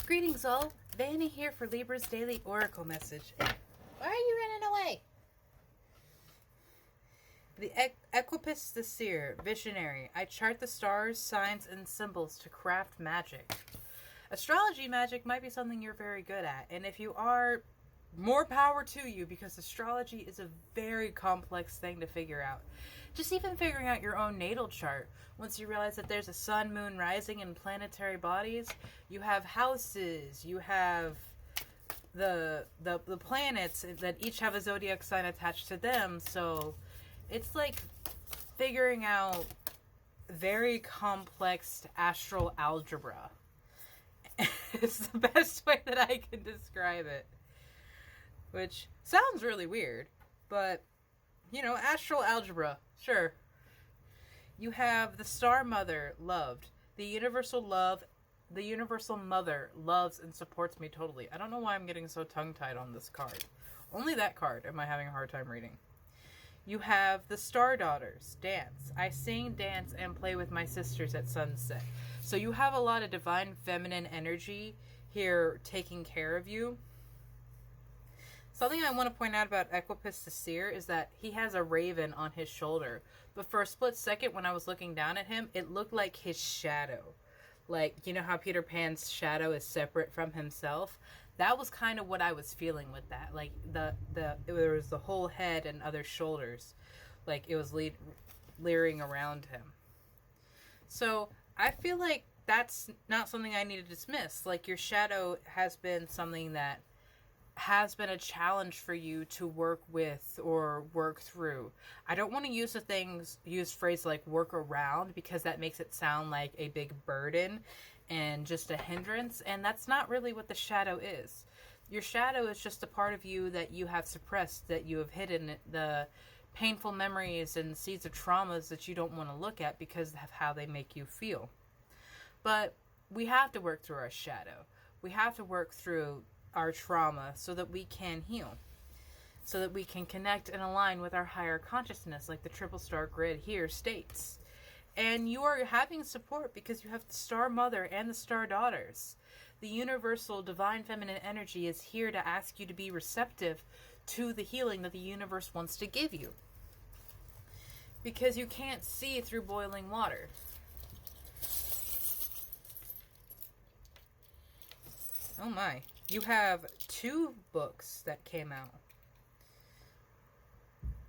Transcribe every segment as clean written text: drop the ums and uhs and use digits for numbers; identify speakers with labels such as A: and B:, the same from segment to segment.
A: Greetings all, Vanny here for Libra's Daily Oracle Message. Why are you running away? The Equipus the Seer, Visionary. I chart the stars, signs, and symbols to craft magic. Astrology magic might be something you're very good at, and if you are, more power to you, because astrology is a very complex thing to figure out. Just even figuring out your own natal chart, once you realize that there's a sun, moon, rising, and planetary bodies, you have houses, you have the planets that each have a zodiac sign attached to them, so it's like figuring out very complex astral algebra. It's the best way that I can describe it. Which sounds really weird, but, you know, astral algebra, sure. You have the Star Mother, loved. The universal mother loves and supports me totally. I don't know why I'm getting so tongue-tied on this card. Only that card am I having a hard time reading. You have the Star Daughters, dance. I sing, dance, and play with my sisters at sunset. So you have a lot of divine feminine energy here taking care of you. Something I want to point out about Equipus the Seer is that he has a raven on his shoulder. But for a split second when I was looking down at him, it looked like his shadow. Like, you know how Peter Pan's shadow is separate from himself? That was kind of what I was feeling with that. Like, there was the whole head and other shoulders. Like, it was leering around him. So, I feel like that's not something I need to dismiss. Like, your shadow has been something that has been a challenge for you to work with or work through. I don't want to use phrase like work around, because that makes it sound like a big burden and just a hindrance, and that's not really what the shadow is. Your shadow is just a part of you that you have suppressed, that you have hidden, the painful memories and seeds of traumas that you don't want to look at because of how they make you feel. But we have to work through our shadow. We have to work through our trauma so that we can heal, so that we can connect and align with our higher consciousness, like the triple star grid here states. And you are having support because you have the Star Mother and the Star Daughters. The universal divine feminine energy is here to ask you to be receptive to the healing that the universe wants to give you, because you can't see through boiling water. Oh my. You have 2 books that came out.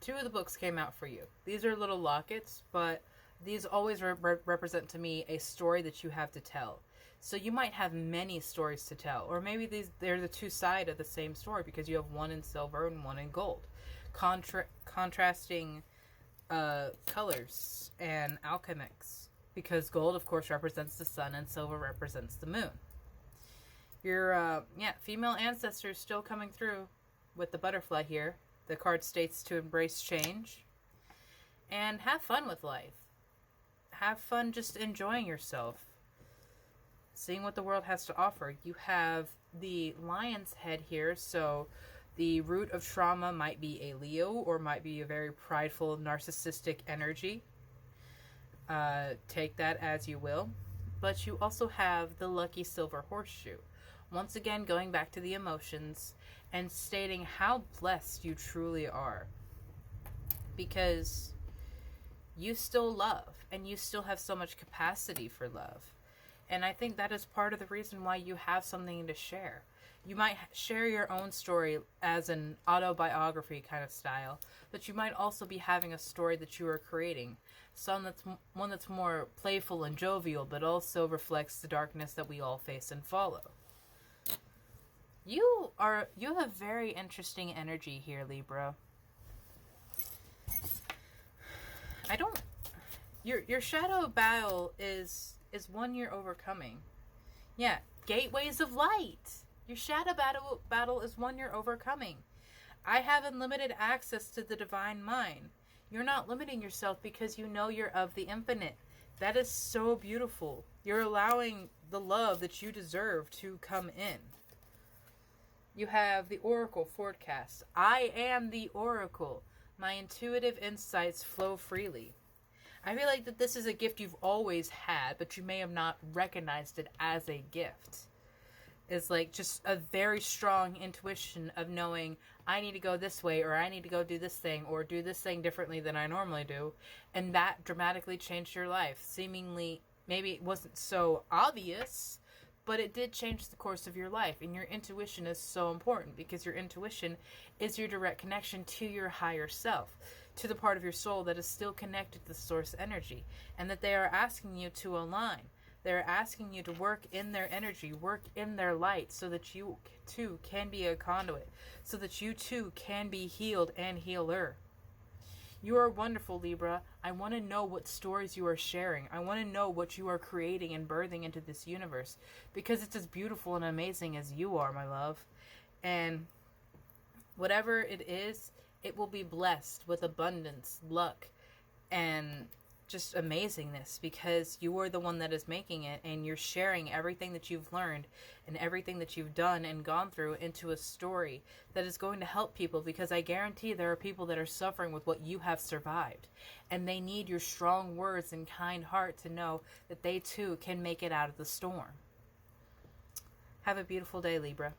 A: 2 of the books came out for you. These are little lockets, but these always represent to me a story that you have to tell. So you might have many stories to tell. Or maybe they're the 2 sides of the same story, because you have one in silver and one in gold. Contrasting colors and alchemics. Because gold, of course, represents the sun and silver represents the moon. Your female ancestors still coming through with the butterfly here. The card states to embrace change and have fun with life. Have fun just enjoying yourself, seeing what the world has to offer. You have the lion's head here, so the root of trauma might be a Leo, or might be a very prideful, narcissistic energy. Take that as you will. But you also have the lucky silver horseshoe. Once again, going back to the emotions and stating how blessed you truly are. Because you still love, and you still have so much capacity for love. And I think that is part of the reason why you have something to share. You might share your own story as an autobiography kind of style, but you might also be having a story that you are creating. One that's more playful and jovial, but also reflects the darkness that we all face and follow. You have a very interesting energy here, Libra. Your shadow battle is one you're overcoming. Yeah, gateways of light. Your shadow battle is one you're overcoming. I have unlimited access to the divine mind. You're not limiting yourself because you know you're of the infinite. That is so beautiful. You're allowing the love that you deserve to come in. You have the Oracle forecast. I am the Oracle. My intuitive insights flow freely. I feel like that this is a gift you've always had, but you may have not recognized it as a gift. is like just a very strong intuition of knowing I need to go this way, or I need to go do this thing, or do this thing differently than I normally do. And that dramatically changed your life. Seemingly, maybe it wasn't so obvious, but it did change the course of your life. And your intuition is so important, because your intuition is your direct connection to your higher self, to the part of your soul that is still connected to the source energy, and that they are asking you to align. They're asking you to work in their energy, work in their light, so that you too can be a conduit, so that you too can be healed and healer. You are wonderful, Libra. I want to know what stories you are sharing. I want to know what you are creating and birthing into this universe, because it's as beautiful and amazing as you are, my love. And whatever it is, it will be blessed with abundance, luck, and just amazingness, because you are the one that is making it, and you're sharing everything that you've learned and everything that you've done and gone through into a story that is going to help people, because I guarantee there are people that are suffering with what you have survived, and they need your strong words and kind heart to know that they too can make it out of the storm. Have a beautiful day, Libra.